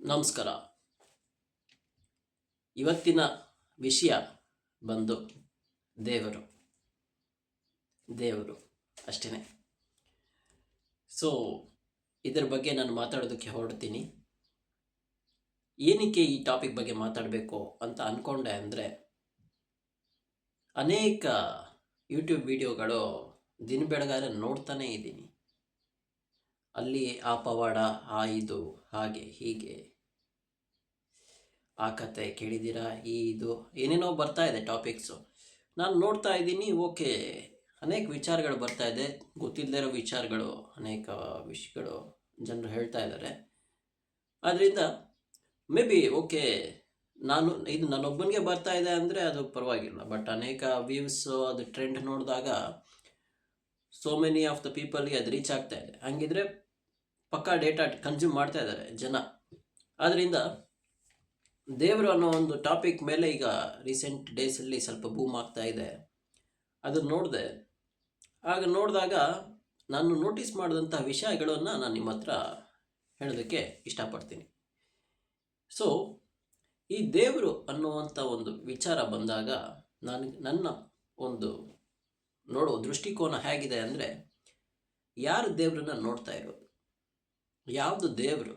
ನಮಸ್ಕಾರ. ಇವತ್ತಿನ ವಿಷಯ ಬಂದು ದೇವರು ದೇವರು ಅಷ್ಟೇ. ಸೊ ಇದರ ಬಗ್ಗೆ ನಾನು ಮಾತಾಡೋದಕ್ಕೆ ಹೊರಡ್ತೀನಿ. ಏನಕ್ಕೆ ಈ ಟಾಪಿಕ್ ಬಗ್ಗೆ ಮಾತಾಡಬೇಕು ಅಂತ ಅಂದ್ಕೊಂಡೆ ಅಂದರೆ, ಅನೇಕ ಯೂಟ್ಯೂಬ್ ವಿಡಿಯೋಗಳು ದಿನ ಬೆಳಗಾದ್ರೆ ನೋಡ್ತಾನೇ ಇದ್ದೀನಿ. ಅಲ್ಲಿ ಆ ಪವಾಡ, ಆ ಇದು, ಹಾಗೆ ಹೀಗೆ, ಆ ಕತೆ ಕೇಳಿದ್ದೀರಾ, ಇದು ಏನೇನೋ ಬರ್ತಾ ಇದೆ ಟಾಪಿಕ್ಸು. ನಾನು ನೋಡ್ತಾ ಇದ್ದೀನಿ. ಓಕೆ, ಅನೇಕ ವಿಚಾರಗಳು ಬರ್ತಾ ಇದೆ, ಗೊತ್ತಿಲ್ಲದೆ ಇರೋ ವಿಚಾರಗಳು, ಅನೇಕ ವಿಷಯಗಳು ಜನರು ಹೇಳ್ತಾ ಇದ್ದಾರೆ. ಆದ್ದರಿಂದ ಮೇ ಬಿ ಓಕೆ, ಇದು ನನ್ನೊಬ್ಬನಿಗೆ ಬರ್ತಾ ಇದೆ ಅಂದರೆ ಅದು ಪರವಾಗಿಲ್ಲ. ಬಟ್ ಅನೇಕ ವ್ಯೂವ್ಸು, ಅದು ಟ್ರೆಂಡ್ ನೋಡಿದಾಗ ಸೋ ಮೆನಿ ಆಫ್ ದ ಪೀಪಲ್ಗೆ ಅದು ರೀಚ್ ಆಗ್ತಾ ಇದೆ. ಹಂಗಿದ್ರೆ ಪಕ್ಕಾ ಡೇಟಾ ಕನ್ಸ್ಯೂಮ್ ಮಾಡ್ತಾ ಇದ್ದಾರೆ ಜನ. ಆದ್ದರಿಂದ ದೇವರು ಅನ್ನೋ ಒಂದು ಟಾಪಿಕ್ ಮೇಲೆ ಈಗ ರೀಸೆಂಟ್ ಡೇಸಲ್ಲಿ ಸ್ವಲ್ಪ ಬೂಮ್ ಆಗ್ತಾ ಇದೆ. ಅದನ್ನು ನೋಡಿದೆ. ಆಗ ನೋಡಿದಾಗ ನಾನು ನೋಟಿಸ್ ಮಾಡಿದಂಥ ವಿಷಯಗಳನ್ನು ನಾನು ನಿಮ್ಮ ಹತ್ರ ಹೇಳೋದಕ್ಕೆ ಇಷ್ಟಪಡ್ತೀನಿ. ಸೊ ಈ ದೇವರು ಅನ್ನುವಂಥ ಒಂದು ವಿಚಾರ ಬಂದಾಗ ನನ್ನ ಒಂದು ನೋಡೋ ದೃಷ್ಟಿಕೋನ ಹೇಗಿದೆ ಅಂದರೆ, ಯಾರು ದೇವರನ್ನ ನೋಡ್ತಾ ಇರೋದು, ಯಾವುದು ದೇವರು?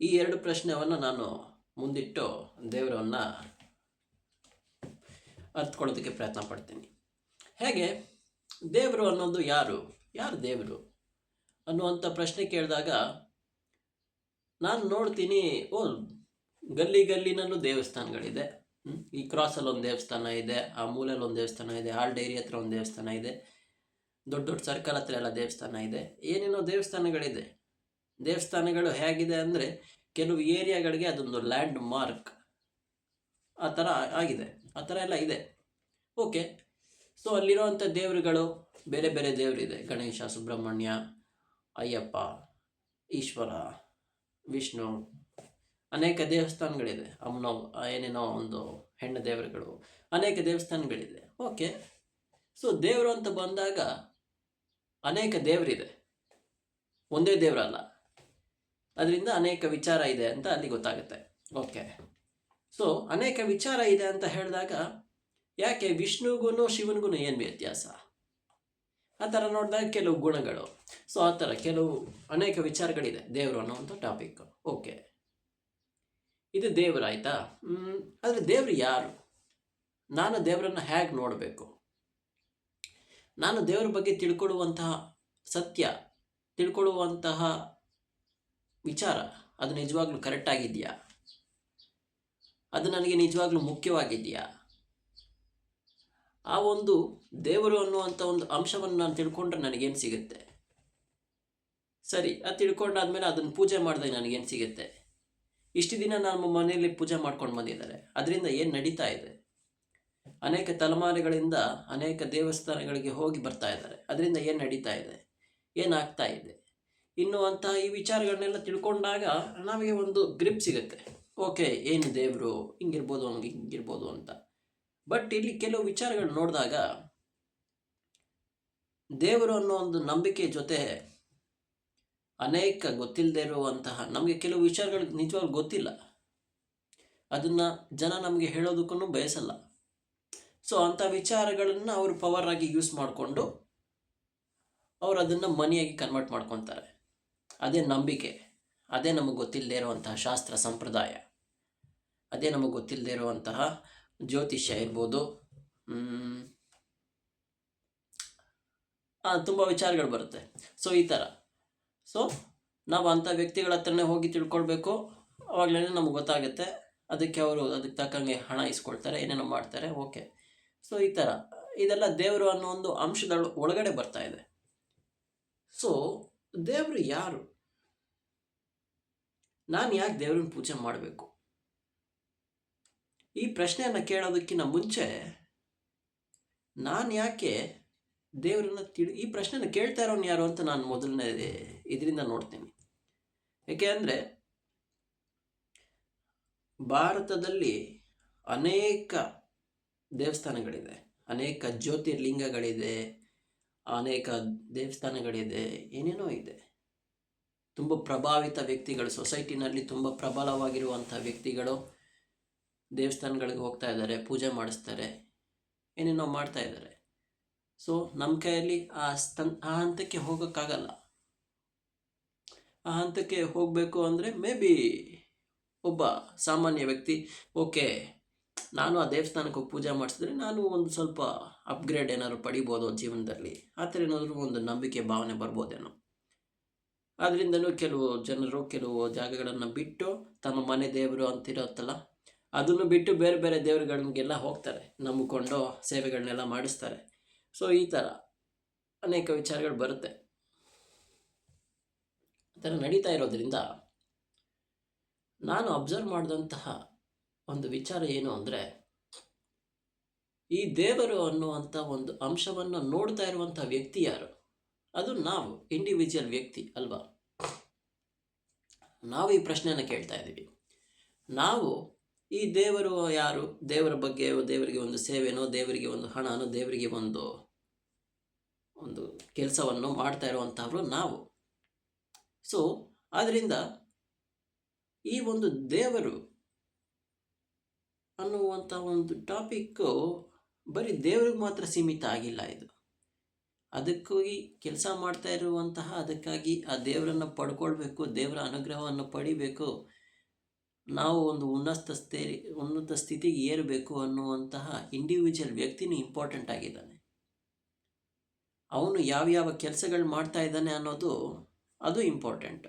ಈ ಎರಡು ಪ್ರಶ್ನೆಯನ್ನು ನಾನು ಮುಂದಿಟ್ಟು ದೇವರನ್ನು ಅರ್ಥಕೊಳ್ಳೋದಕ್ಕೆ ಪ್ರಯತ್ನ ಪಡ್ತೀನಿ. ಹೇಗೆ ದೇವರು ಅನ್ನೋದು ಯಾರು ದೇವರು ಅನ್ನುವಂಥ ಪ್ರಶ್ನೆ ಕೇಳಿದಾಗ ನಾನು ನೋಡ್ತೀನಿ, ಗಲ್ಲಿನಲ್ಲೂ ದೇವಸ್ಥಾನಗಳಿದೆ. ಈ ಕ್ರಾಸಲ್ಲಿ ಒಂದು ದೇವಸ್ಥಾನ ಇದೆ, ಆ ಮೂಲೆಯಲ್ಲಿ ಒಂದು ದೇವಸ್ಥಾನ ಇದೆ, ಹಾಲ್ ಡೈರಿ ಹತ್ರ ಒಂದು ದೇವಸ್ಥಾನ ಇದೆ, ದೊಡ್ಡ ದೊಡ್ಡ ಸರ್ಕಲ್ ಹತ್ರ ಎಲ್ಲ ದೇವಸ್ಥಾನ ಇದೆ, ಏನೇನೋ ದೇವಸ್ಥಾನಗಳಿದೆ. ದೇವಸ್ಥಾನಗಳು ಹೇಗಿದೆ ಅಂದರೆ, ಕೆಲವು ಏರಿಯಾಗಳಿಗೆ ಅದೊಂದು ಲ್ಯಾಂಡ್ ಮಾರ್ಕ್ ಆ ಥರ ಆಗಿದೆ, ಆ ಥರ ಎಲ್ಲ ಇದೆ. ಓಕೆ, ಸೊ ಅಲ್ಲಿರೋವಂಥ ದೇವರುಗಳು ಬೇರೆ ಬೇರೆ ದೇವರಿದೆ. ಗಣೇಶ, ಸುಬ್ರಹ್ಮಣ್ಯ, ಅಯ್ಯಪ್ಪ, ಈಶ್ವರ, ವಿಷ್ಣು, ಅನೇಕ ದೇವಸ್ಥಾನಗಳಿದೆ. ಏನೇನೋ ಒಂದು ಹೆಣ್ಣು ದೇವರುಗಳು, ಅನೇಕ ದೇವಸ್ಥಾನಗಳಿದೆ. ಓಕೆ, ಸೊ ದೇವರು ಅಂತ ಬಂದಾಗ ಅನೇಕ ದೇವರಿದೆ, ಒಂದೇ ದೇವರಲ್ಲ. ಅದರಿಂದ ಅನೇಕ ವಿಚಾರ ಇದೆ ಅಂತ ಅಲ್ಲಿ ಗೊತ್ತಾಗುತ್ತೆ. ಓಕೆ, ಸೊ ಅನೇಕ ವಿಚಾರ ಇದೆ ಅಂತ ಹೇಳಿದಾಗ ಯಾಕೆ ವಿಷ್ಣುಗೂ ಶಿವನಿಗೂ ಏನು ವ್ಯತ್ಯಾಸ? ಆ ಥರ ನೋಡಿದಾಗ ಕೆಲವು ಗುಣಗಳು, ಸೊ ಆ ಥರ ಕೆಲವು ಅನೇಕ ವಿಚಾರಗಳಿದೆ ದೇವರು ಅನ್ನೋವಂಥ ಟಾಪಿಕ್. ಓಕೆ, ಇದು ದೇವರಾಯ್ತಾ? ಆದರೆ ದೇವರು ಯಾರು? ನಾನು ದೇವರನ್ನು ಹೇಗೆ ನೋಡಬೇಕು? ನಾನು ದೇವರ ಬಗ್ಗೆ ತಿಳ್ಕೊಳ್ಳುವಂತಹ ಸತ್ಯ, ತಿಳ್ಕೊಳ್ಳುವಂತಹ ವಿಚಾರ, ಅದು ನಿಜವಾಗ್ಲೂ ಕರೆಕ್ಟಾಗಿದೆಯಾ? ಅದು ನನಗೆ ನಿಜವಾಗ್ಲೂ ಮುಖ್ಯವಾಗಿದೆಯಾ? ಆ ಒಂದು ದೇವರು ಅನ್ನುವಂಥ ಒಂದು ಅಂಶವನ್ನು ನಾನು ತಿಳ್ಕೊಂಡ್ರೆ ನನಗೇನು ಸಿಗುತ್ತೆ? ಸರಿ, ಅದು ತಿಳ್ಕೊಂಡಾದ್ಮೇಲೆ ಅದನ್ನು ಪೂಜೆ ಮಾಡಿದಾಗ ನನಗೇನು ಸಿಗುತ್ತೆ? ಇಷ್ಟು ದಿನ ನಮ್ಮ ಮನೆಯಲ್ಲಿ ಪೂಜೆ ಮಾಡ್ಕೊಂಡು ಬಂದಿದ್ದಾರೆ, ಅದರಿಂದ ಏನು ನಡೀತಾ ಇದೆ? ಅನೇಕ ತಲೆಮಾರುಗಳಿಂದ ಅನೇಕ ದೇವಸ್ಥಾನಗಳಿಗೆ ಹೋಗಿ ಬರ್ತಾ ಇದ್ದಾರೆ, ಅದರಿಂದ ಏನು ನಡೀತಾ ಇದೆ, ಏನಾಗ್ತಾ ಇದೆ ಇನ್ನುವಂಥ ಈ ವಿಚಾರಗಳನ್ನೆಲ್ಲ ತಿಳ್ಕೊಂಡಾಗ ನಮಗೆ ಒಂದು ಗ್ರಿಪ್ ಸಿಗುತ್ತೆ. ಓಕೆ, ಏನು ದೇವರು ಹಿಂಗಿರ್ಬೋದು, ಹಂಗೆ ಹಿಂಗಿರ್ಬೋದು ಅಂತ. ಬಟ್ ಇಲ್ಲಿ ಕೆಲವು ವಿಚಾರಗಳು ನೋಡಿದಾಗ ದೇವರು ಅನ್ನೋ ಒಂದು ನಂಬಿಕೆ ಜೊತೆ ಅನೇಕ ಗೊತ್ತಿಲ್ಲದೆ ಇರುವಂತಹ, ನಮಗೆ ಕೆಲವು ವಿಚಾರಗಳು ನಿಜವಾಗ್ಲೂ ಗೊತ್ತಿಲ್ಲ, ಅದನ್ನು ಜನ ನಮಗೆ ಹೇಳೋದಕ್ಕೂ ಬಯಸಲ್ಲ. ಸೊ ಅಂಥ ವಿಚಾರಗಳನ್ನು ಅವರು ಪವರ್ ಆಗಿ ಯೂಸ್ ಮಾಡಿಕೊಂಡು ಅವರು ಅದನ್ನು ಮನಿಯಾಗಿ ಕನ್ವರ್ಟ್ ಮಾಡ್ಕೊತಾರೆ. ಅದೇ ನಂಬಿಕೆ, ಅದೇ ನಮಗೆ ಗೊತ್ತಿಲ್ಲದೆ ಇರುವಂತಹ ಶಾಸ್ತ್ರ ಸಂಪ್ರದಾಯ, ಅದೇ ನಮಗೆ ಗೊತ್ತಿಲ್ಲದೆ ಇರುವಂತಹ ಜ್ಯೋತಿಷ್ಯ ಇರ್ಬೋದು. ತುಂಬ ವಿಚಾರಗಳು ಬರುತ್ತೆ. ಸೊ ಈ ಥರ, ಸೊ ನಾವು ಅಂಥ ವ್ಯಕ್ತಿಗಳ ಹತ್ರನೇ ಹೋಗಿ ತಿಳ್ಕೊಳ್ಬೇಕು. ಆವಾಗಲೇ ನಮಗೆ ಗೊತ್ತಾಗುತ್ತೆ. ಅದಕ್ಕೆ ಅವರು ಅದಕ್ಕೆ ತಕ್ಕಂಗೆ ಹಣ ಇಸ್ಕೊಳ್ತಾರೆ, ಏನೇನೋ ಮಾಡ್ತಾರೆ. ಓಕೆ, ಸೊ ಈ ಥರ ಇದೆಲ್ಲ ದೇವರು ಅನ್ನೋ ಒಂದು ಅಂಶದ ಒಳಗಡೆ ಬರ್ತಾ ಇದೆ. ಸೊ ದೇವರು ಯಾರು? ನಾನು ಯಾಕೆ ದೇವ್ರನ್ನ ಪೂಜೆ ಮಾಡಬೇಕು? ಈ ಪ್ರಶ್ನೆಯನ್ನು ಕೇಳೋದಕ್ಕಿಂತ ಮುಂಚೆ ನಾನು ಯಾಕೆ ದೇವರನ್ನ ಈ ಪ್ರಶ್ನೆನ ಕೇಳ್ತಾ ಇರೋನು ಯಾರು ಅಂತ ನಾನು ಮೊದಲನೇ ಇದರಿಂದ ನೋಡ್ತೀನಿ. ಏಕೆ ಅಂದರೆ ಭಾರತದಲ್ಲಿ ಅನೇಕ ದೇವಸ್ಥಾನಗಳಿದೆ, ಅನೇಕ ಜ್ಯೋತಿರ್ಲಿಂಗಗಳಿದೆ, ಅನೇಕ ದೇವಸ್ಥಾನಗಳಿದೆ, ಏನೇನೋ ಇದೆ, ತುಂಬ ಪ್ರಭಾವಿತ ವ್ಯಕ್ತಿಗಳು, ಸೊಸೈಟಿನಲ್ಲಿ ತುಂಬ ಪ್ರಬಲವಾಗಿರುವಂಥ ವ್ಯಕ್ತಿಗಳು ದೇವಸ್ಥಾನಗಳಿಗೆ ಹೋಗ್ತಾ ಇದ್ದಾರೆ, ಪೂಜೆ ಮಾಡಿಸ್ತಾರೆ, ಏನೇನೋ ಮಾಡ್ತಾ ಇದ್ದಾರೆ. ಸೊ ನಮ್ಮ ಕೈಯಲ್ಲಿ ಆ ಹಂತಕ್ಕೆ ಹೋಗೋಕ್ಕಾಗಲ್ಲ. ಆ ಹಂತಕ್ಕೆ ಹೋಗಬೇಕು ಅಂದರೆ ಮೇ ಬಿ ಒಬ್ಬ ಸಾಮಾನ್ಯ ವ್ಯಕ್ತಿ, ಓಕೆ ನಾನು ಆ ದೇವಸ್ಥಾನಕ್ಕೆ ಹೋಗಿ ಪೂಜೆ ಮಾಡಿಸಿದ್ರೆ ನಾನು ಒಂದು ಸ್ವಲ್ಪ ಅಪ್ಗ್ರೇಡ್ ಏನಾದ್ರು ಪಡಿಬೋದು ಜೀವನದಲ್ಲಿ, ಆ ಥರ ಏನಾದರೂ ಒಂದು ನಂಬಿಕೆ ಭಾವನೆ ಬರ್ಬೋದೇನೋ. ಆದ್ದರಿಂದನೂ ಕೆಲವು ಜನರು ಕೆಲವು ಜಾಗಗಳನ್ನು ಬಿಟ್ಟು ತಮ್ಮ ಮನೆ ದೇವರು ಅಂತಿರುತ್ತಲ್ಲ, ಅದನ್ನು ಬಿಟ್ಟು ಬೇರೆ ಬೇರೆ ದೇವರುಗಳಿಗೆಲ್ಲ ಹೋಗ್ತಾರೆ, ನಂಬಿಕೊಂಡು ಸೇವೆಗಳನ್ನೆಲ್ಲ ಮಾಡಿಸ್ತಾರೆ. ಸೊ ಈ ಥರ ಅನೇಕ ವಿಚಾರಗಳು ಬರುತ್ತೆ. ಆ ಥರ ನಡೀತಾ ಇರೋದ್ರಿಂದ ನಾನು ಅಬ್ಸರ್ವ್ ಮಾಡಿದಂತಹ ಒಂದು ವಿಚಾರ ಏನು ಅಂದರೆ, ಈ ದೇವರು ಅನ್ನುವಂಥ ಒಂದು ಅಂಶವನ್ನು ನೋಡ್ತಾ ಇರುವಂಥ ವ್ಯಕ್ತಿ ಯಾರು? ಅದು ನಾವು, ಇಂಡಿವಿಜುವಲ್ ವ್ಯಕ್ತಿ ಅಲ್ವಾ? ನಾವು ಈ ಪ್ರಶ್ನೆಯನ್ನು ಕೇಳ್ತಾ ಇದ್ದೀವಿ. ನಾವು ಈ ದೇವರು ಯಾರು, ದೇವರ ಬಗ್ಗೆ, ದೇವರಿಗೆ ಒಂದು ಸೇವೆನೋ, ದೇವರಿಗೆ ಒಂದು ಹಣನೋ, ದೇವರಿಗೆ ಒಂದು ಕೆಲಸವನ್ನು ಮಾಡ್ತಾ ಇರುವಂಥವ್ರು ನಾವು. ಸೊ ಆದ್ದರಿಂದ ಈ ಒಂದು ದೇವರು ಅನ್ನುವಂಥ ಒಂದು ಟಾಪಿಕ್ಕು ಬರೀ ದೇವ್ರಿಗೆ ಮಾತ್ರ ಸೀಮಿತ ಆಗಿಲ್ಲ. ಇದು ಅದಕ್ಕಾಗಿ ಕೆಲಸ ಮಾಡ್ತಾ ಇರುವಂತಹ, ಅದಕ್ಕಾಗಿ ಆ ದೇವರನ್ನು ಪಡ್ಕೊಳ್ಬೇಕು, ದೇವರ ಅನುಗ್ರಹವನ್ನು ಪಡಿಬೇಕು, ನಾವು ಒಂದು ಉನ್ನತ ಸ್ಥಿತಿಗೆ ಏರಬೇಕು ಅನ್ನುವಂತಹ ಇಂಡಿವಿಜುವಲ್ ವ್ಯಕ್ತಿನೂ ಇಂಪಾರ್ಟೆಂಟ್ ಆಗಿದ್ದಾನೆ. ಅವನು ಯಾವ್ಯಾವ ಕೆಲಸಗಳು ಮಾಡ್ತಾ ಇದ್ದಾನೆ ಅನ್ನೋದು ಅದು ಇಂಪಾರ್ಟೆಂಟ್.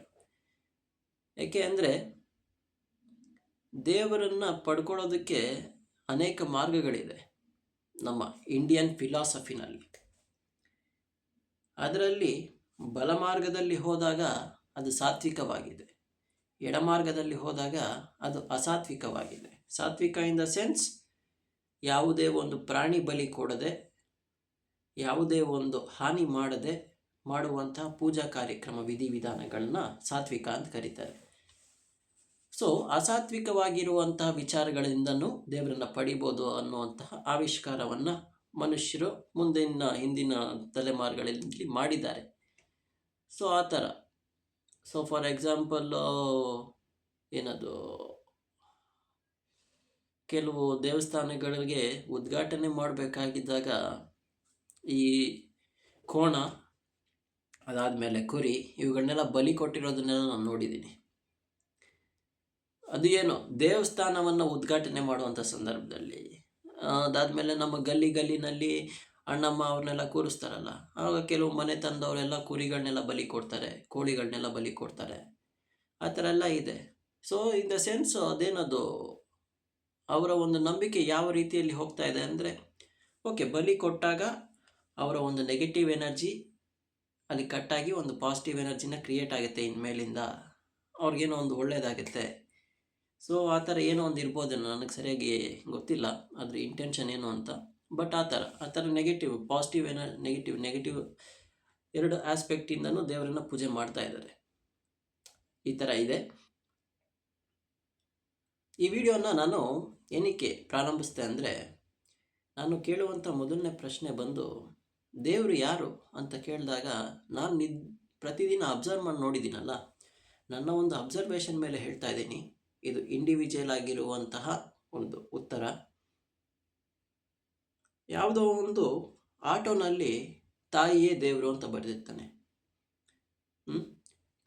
ಯಾಕೆ ಅಂದರೆ ದೇವರನ್ನು ಪಡ್ಕೊಳ್ಳೋದಕ್ಕೆ ಅನೇಕ ಮಾರ್ಗಗಳಿದೆ ನಮ್ಮ ಇಂಡಿಯನ್ ಫಿಲಾಸಫಿನಲ್ಲಿ. ಅದರಲ್ಲಿ ಬಲಮಾರ್ಗದಲ್ಲಿ ಹೋದಾಗ ಅದು ಸಾತ್ವಿಕವಾಗಿದೆ, ಎಡಮಾರ್ಗದಲ್ಲಿ ಹೋದಾಗ ಅದು ಅಸಾತ್ವಿಕವಾಗಿದೆ. ಸಾತ್ವಿಕ ಇನ್ ದ ಸೆನ್ಸ್ ಯಾವುದೇ ಒಂದು ಪ್ರಾಣಿ ಬಲಿ ಕೊಡದೆ, ಯಾವುದೇ ಒಂದು ಹಾನಿ ಮಾಡದೆ ಮಾಡುವಂತಹ ಪೂಜಾ ಕಾರ್ಯಕ್ರಮ ವಿಧಿವಿಧಾನಗಳನ್ನ ಸಾತ್ವಿಕ ಅಂತ ಕರೀತಾರೆ. ಸೊ ಅಸಾತ್ವಿಕವಾಗಿರುವಂತಹ ವಿಚಾರಗಳಿಂದನೂ ದೇವರನ್ನು ಪಡಿಬೋದು ಅನ್ನುವಂತಹ ಆವಿಷ್ಕಾರವನ್ನು ಮನುಷ್ಯರು ಹಿಂದಿನ ತಲೆಮಾರುಗಳಲ್ಲಿ ಮಾಡಿದ್ದಾರೆ. ಸೊ ಆ ಥರ. ಸೊ ಫಾರ್ ಎಕ್ಸಾಂಪಲ್ ಏನದು, ಕೆಲವು ದೇವಸ್ಥಾನಗಳಿಗೆ ಉದ್ಘಾಟನೆ ಮಾಡಬೇಕಾಗಿದ್ದಾಗ ಈ ಕೋಣ, ಅದಾದಮೇಲೆ ಕುರಿ, ಇವುಗಳನ್ನೆಲ್ಲ ಬಲಿ ಕೊಟ್ಟಿರೋದನ್ನೆಲ್ಲ ನಾನು ನೋಡಿದ್ದೀನಿ. ಅದು ಏನು, ದೇವಸ್ಥಾನವನ್ನು ಉದ್ಘಾಟನೆ ಮಾಡುವಂಥ ಸಂದರ್ಭದಲ್ಲಿ, ಅದಾದಮೇಲೆ ನಮ್ಮ ಗಲ್ಲಿನಲ್ಲಿ ಅಣ್ಣಮ್ಮ ಅವ್ರನ್ನೆಲ್ಲ ಕೂರಿಸ್ತಾರಲ್ಲ, ಆವಾಗ ಕೆಲವು ಮನೆ ತಂದವರೆಲ್ಲ ಕುರಿಗಳನ್ನೆಲ್ಲ ಬಲಿ ಕೊಡ್ತಾರೆ, ಕೋಳಿಗಳನ್ನೆಲ್ಲ ಬಲಿ ಕೊಡ್ತಾರೆ. ಆ ಥರ ಎಲ್ಲ ಇದೆ. ಸೊ ಇನ್ ದ ಸೆನ್ಸ್ ಅದೇನದು ಅವರ ಒಂದು ನಂಬಿಕೆ ಯಾವ ರೀತಿಯಲ್ಲಿ ಹೋಗ್ತಾ ಇದೆ ಅಂದರೆ, ಓಕೆ ಬಲಿ ಕೊಟ್ಟಾಗ ಅವರ ಒಂದು ನೆಗೆಟಿವ್ ಎನರ್ಜಿ ಅಲ್ಲಿ ಕಟ್ಟಾಗಿ ಒಂದು ಪಾಸಿಟಿವ್ ಎನರ್ಜಿನ ಕ್ರಿಯೇಟ್ ಆಗುತ್ತೆ, ಇನ್ಮೇಲಿಂದ ಅವ್ರಿಗೇನೋ ಒಂದು ಒಳ್ಳೆಯದಾಗುತ್ತೆ. ಸೊ ಆ ಥರ ಏನೋ ಒಂದು ಇರ್ಬೋದೇನೋ, ನನಗೆ ಸರಿಯಾಗಿ ಗೊತ್ತಿಲ್ಲ ಅದ್ರ ಇಂಟೆನ್ಷನ್ ಏನು ಅಂತ. ಬಟ್ ಆ ಥರ ನೆಗೆಟಿವ್ ಪಾಸಿಟಿವ್ ನೆಗೆಟಿವ್ ಎರಡು ಆಸ್ಪೆಕ್ಟಿಂದನೂ ದೇವರನ್ನ ಪೂಜೆ ಮಾಡ್ತಾ ಇದ್ದಾರೆ. ಈ ಥರ ಇದೆ. ಈ ವಿಡಿಯೋನ ನಾನು ಏನಕ್ಕೆ ಪ್ರಾರಂಭಿಸ್ತೆ ಅಂದರೆ, ನಾನು ಕೇಳುವಂಥ ಮೊದಲನೇ ಪ್ರಶ್ನೆ ಬಂದು ದೇವರು ಯಾರು ಅಂತ ಕೇಳಿದಾಗ, ನಾನು ಪ್ರತಿದಿನ ಅಬ್ಸರ್ವ್ ಮಾಡಿ ನೋಡಿದ್ದೀನಲ್ಲ, ನನ್ನ ಒಂದು ಅಬ್ಸರ್ವೇಷನ್ ಮೇಲೆ ಹೇಳ್ತಾ ಇದ್ದೀನಿ. ಇದು ಇಂಡಿವಿಜುವಲ್ ಆಗಿರುವಂತಹ ಒಂದು ಉತ್ತರ. ಯಾವುದೋ ಒಂದು ಆಟೋನಲ್ಲಿ ತಾಯಿಯೇ ದೇವರು ಅಂತ ಬರೆದಿರ್ತಾನೆ,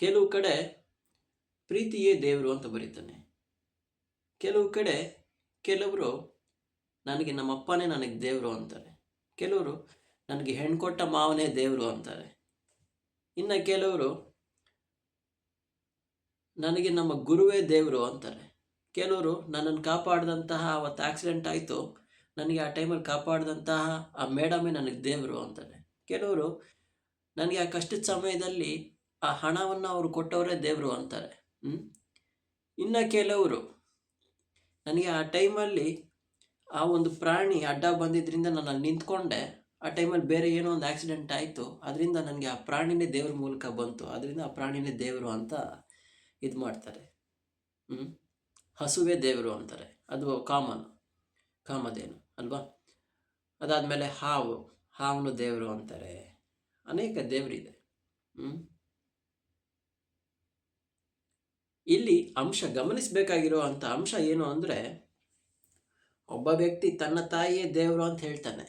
ಕೆಲವು ಕಡೆ ಪ್ರೀತಿಯೇ ದೇವರು ಅಂತ ಬರೀತಾನೆ, ಕೆಲವು ಕಡೆ ಕೆಲವರು ನನಗೆ ನಮ್ಮ ಅಪ್ಪನೇ ನನಗೆ ದೇವರು ಅಂತಾರೆ, ಕೆಲವರು ನನಗೆ ಹೆಣ್ಕೊಟ್ಟ ಮಾವನೇ ದೇವರು ಅಂತಾರೆ, ಇನ್ನು ಕೆಲವರು ನನಗೆ ನಮ್ಮ ಗುರುವೇ ದೇವರು ಅಂತಾರೆ, ಕೆಲವರು ನನ್ನನ್ನು ಕಾಪಾಡಿದಂತಹ ಅವತ್ತು ಆಕ್ಸಿಡೆಂಟ್ ಆಯಿತು ನನಗೆ ಆ ಟೈಮಲ್ಲಿ ಕಾಪಾಡಿದಂತಹ ಆ ಮೇಡಮೇ ನನಗೆ ದೇವರು ಅಂತಾರೆ, ಕೆಲವರು ನನಗೆ ಆ ಕಷ್ಟದ ಸಮಯದಲ್ಲಿ ಆ ಹಣವನ್ನು ಅವರು ಕೊಟ್ಟವರೇ ದೇವರು ಅಂತಾರೆ. ಇನ್ನು ಕೆಲವರು ನನಗೆ ಆ ಟೈಮಲ್ಲಿ ಆ ಒಂದು ಪ್ರಾಣಿ ಅಡ್ಡ ಬಂದಿದ್ದರಿಂದ ನಾನು ಅಲ್ಲಿ ನಿಂತ್ಕೊಂಡೆ, ಆ ಟೈಮಲ್ಲಿ ಬೇರೆ ಏನೋ ಒಂದು ಆಕ್ಸಿಡೆಂಟ್ ಆಯಿತು, ಅದರಿಂದ ನನಗೆ ಆ ಪ್ರಾಣಿನೇ ದೇವ್ರ ಮೂಲಕ ಬಂತು, ಅದರಿಂದ ಆ ಪ್ರಾಣಿನೇ ದೇವರು ಅಂತ ಇದು ಮಾಡ್ತಾರೆ. ಹಸುವೇ ದೇವರು ಅಂತಾರೆ, ಅದು ಕಾಮಧೇನು ಅಲ್ವಾ. ಅದಾದಮೇಲೆ ಹಾವನು ದೇವರು ಅಂತಾರೆ, ಅನೇಕ ದೇವರಿದೆ. ಇಲ್ಲಿ ಗಮನಿಸಬೇಕಾಗಿರುವಂಥ ಅಂಶ ಏನು ಅಂದರೆ, ಒಬ್ಬ ವ್ಯಕ್ತಿ ತನ್ನ ತಾಯಿಯೇ ದೇವರು ಅಂತ ಹೇಳ್ತಾನೆ.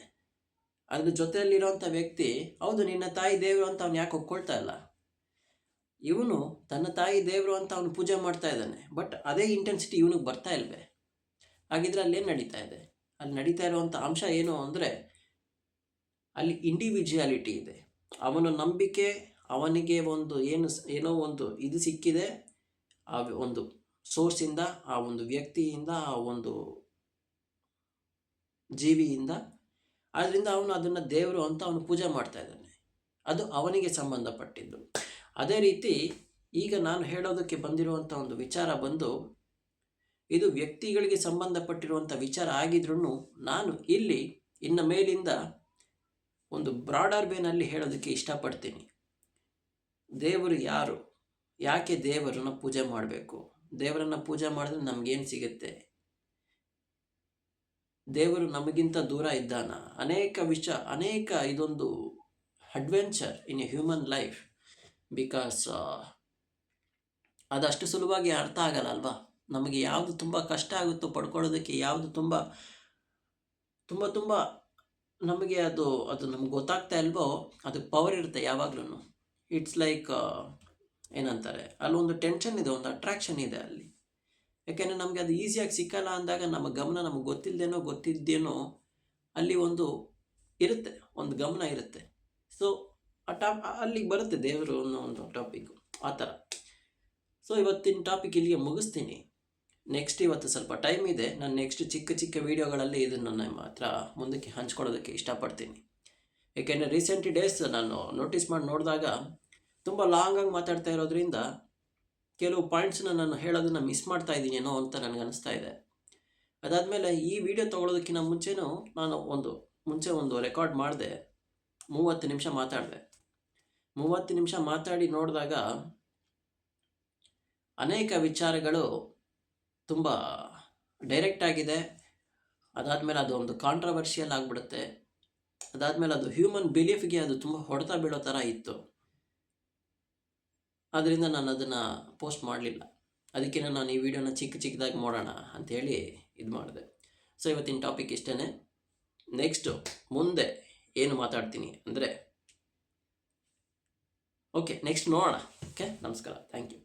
ಅದ್ರ ಜೊತೆಯಲ್ಲಿರುವಂಥ ವ್ಯಕ್ತಿ, ಹೌದು ನಿನ್ನ ತಾಯಿ ದೇವರು ಅಂತ ಅವ್ನು ಯಾಕೆ ಒಪ್ಕೊಳ್ತಾ ಇಲ್ಲ. ಇವನು ತನ್ನ ತಾಯಿ ದೇವರು ಅಂತ ಅವನು ಪೂಜೆ ಮಾಡ್ತಾ ಇದ್ದಾನೆ, ಬಟ್ ಅದೇ ಇಂಟೆನ್ಸಿಟಿ ಇವನಿಗೆ ಬರ್ತಾ ಇಲ್ವೇ? ಹಾಗಿದ್ರೆ ಅಲ್ಲೇನು ನಡೀತಾ ಇದೆ? ಅಲ್ಲಿ ನಡೀತಾ ಇರುವಂಥ ಅಂಶ ಏನು ಅಂದರೆ, ಅಲ್ಲಿ ಇಂಡಿವಿಜುವಾಲಿಟಿ ಇದೆ. ಅವನ ನಂಬಿಕೆ, ಅವನಿಗೆ ಒಂದು ಏನೋ ಒಂದು ಇದು ಸಿಕ್ಕಿದೆ ಆ ಒಂದು ಸೋರ್ಸಿಂದ, ಆ ಒಂದು ವ್ಯಕ್ತಿಯಿಂದ, ಆ ಒಂದು ಜೀವಿಯಿಂದ. ಆದ್ದರಿಂದ ಅವನು ಅದನ್ನು ದೇವರು ಅಂತ ಅವನು ಪೂಜೆ ಮಾಡ್ತಾ ಇದ್ದಾನೆ. ಅದು ಅವನಿಗೆ ಸಂಬಂಧಪಟ್ಟಿದ್ದು. ಅದೇ ರೀತಿ ಈಗ ನಾನು ಹೇಳೋದಕ್ಕೆ ಬಂದಿರುವಂಥ ಒಂದು ವಿಚಾರ ಬಂದು, ಇದು ವ್ಯಕ್ತಿಗಳಿಗೆ ಸಂಬಂಧಪಟ್ಟಿರುವಂಥ ವಿಚಾರ ಆಗಿದ್ರೂ ನಾನು ಇಲ್ಲಿ ಇನ್ನು ಮೇಲಿಂದ ಒಂದು ಬ್ರಾಡರ್ ವೇನಲ್ಲಿ ಹೇಳೋದಕ್ಕೆ ಇಷ್ಟಪಡ್ತೀನಿ. ದೇವರು ಯಾರು, ಯಾಕೆ ದೇವರನ್ನು ಪೂಜೆ ಮಾಡಬೇಕು, ದೇವರನ್ನು ಪೂಜೆ ಮಾಡಿದ್ರೆ ನಮಗೇನು ಸಿಗುತ್ತೆ, ದೇವರು ನಮಗಿಂತ ದೂರ ಇದ್ದಾನ, ಅನೇಕ ಇದೊಂದು adventure in a human life. Because ಅದಷ್ಟು ಸುಲಭವಾಗಿ ಅರ್ಥ ಆಗಲ್ಲ ಅಲ್ವಾ. ನಮಗೆ ಯಾವುದು ತುಂಬ ಕಷ್ಟ ಆಗುತ್ತೋ ಪಡ್ಕೊಳ್ಳೋದಕ್ಕೆ, ಯಾವುದು ತುಂಬ ತುಂಬ ತುಂಬ ನಮಗೆ ಅದು ನಮ್ಗೆ ಗೊತ್ತಾಗ್ತಾ ಇಲ್ವೋ, ಅದಕ್ಕೆ ಪವರ್ ಇರುತ್ತೆ ಯಾವಾಗ್ಲೂ. ಇಟ್ಸ್ ಲೈಕ್ ಏನಂತಾರೆ, ಅಲ್ಲೊಂದು ಟೆನ್ಷನ್ ಇದೆ, ಒಂದು ಅಟ್ರಾಕ್ಷನ್ ಇದೆ ಅಲ್ಲಿ. ಯಾಕೆಂದರೆ ನಮಗೆ ಅದು ಈಸಿಯಾಗಿ ಸಿಕ್ಕಲ್ಲ ಅಂದಾಗ ನಮ್ಮ ಗಮನ ನಮಗೆ ಗೊತ್ತಿದ್ದೇನೋ ಅಲ್ಲಿ ಒಂದು ಇರುತ್ತೆ, ಒಂದು ಗಮನ ಇರುತ್ತೆ. ಸೊ ಅಲ್ಲಿಗೆ ಬರುತ್ತೆ ದೇವರು ಅನ್ನೋ ಒಂದು ಟಾಪಿಕ್ಕು ಆ ಥರ. ಸೊ ಇವತ್ತಿನ ಟಾಪಿಕ್ ಇಲ್ಲಿಗೆ ಮುಗಿಸ್ತೀನಿ. ನೆಕ್ಸ್ಟ್ ಇವತ್ತು ಸ್ವಲ್ಪ ಟೈಮ್ ಇದೆ, ನಾನು ನೆಕ್ಸ್ಟ್ ಚಿಕ್ಕ ವೀಡಿಯೋಗಳಲ್ಲಿ ಇದನ್ನು ನಮ್ಮ ಹತ್ರ ಮುಂದಕ್ಕೆ ಹಂಚ್ಕೊಳ್ಳೋದಕ್ಕೆ ಇಷ್ಟಪಡ್ತೀನಿ. ಏಕೆಂದರೆ ರೀಸೆಂಟ್ ಡೇಸ್ ನಾನು ನೋಟಿಸ್ ಮಾಡಿ ನೋಡಿದಾಗ ತುಂಬ ಲಾಂಗಾಗಿ ಮಾತಾಡ್ತಾ ಇರೋದ್ರಿಂದ ಕೆಲವು ಪಾಯಿಂಟ್ಸ್ನ ನಾನು ಹೇಳೋದನ್ನು ಮಿಸ್ ಮಾಡ್ತಾ ಇದ್ದೀನೇನೋ ಅಂತ ನನಗೆ ಅನಿಸ್ತಾ ಇದೆ. ಅದಾದಮೇಲೆ ಈ ವಿಡಿಯೋ ತೊಗೊಳೋದಕ್ಕಿಂತ ಮುಂಚೆನೂ ನಾನು ಮುಂಚೆ ಒಂದು ರೆಕಾರ್ಡ್ ಮಾಡಿದೆ, 30 ನಿಮಿಷ ಮಾತಾಡಿದೆ. 30 ನಿಮಿಷ ಮಾತಾಡಿ ನೋಡಿದಾಗ ಅನೇಕ ವಿಚಾರಗಳು ತುಂಬ ಡೈರೆಕ್ಟ್ ಆಗಿದೆ. ಅದಾದಮೇಲೆ ಅದು ಒಂದು ಕಾಂಟ್ರವರ್ಷಿಯಲ್ ಆಗಿಬಿಡುತ್ತೆ. ಅದಾದಮೇಲೆ ಅದು ಹ್ಯೂಮನ್ ಬಿಲೀಫ್ಗೆ ಅದು ತುಂಬ ಹೊಡೆತ ಬೀಳೋ ಥರ ಇತ್ತು. ಆದ್ದರಿಂದ ನಾನು ಅದನ್ನು ಪೋಸ್ಟ್ ಮಾಡಲಿಲ್ಲ. ಅದಕ್ಕೆ ನಾನು ಈ ವಿಡಿಯೋನ ಚಿಕ್ಕದಾಗಿ ಮಾಡೋಣ ಅಂಥೇಳಿ ಇದು ಮಾಡಿದೆ. ಸೊ ಇವತ್ತಿನ ಟಾಪಿಕ್ ಇಷ್ಟೇ. ನೆಕ್ಸ್ಟು ಮುಂದೆ ಏನು ಮಾತಾಡ್ತೀನಿ ಅಂದರೆ, ಓಕೆ ನೆಕ್ಸ್ಟ್ ನೋಡೋಣ. ಓಕೆ, ನಮಸ್ಕಾರ, ಥ್ಯಾಂಕ್ ಯು.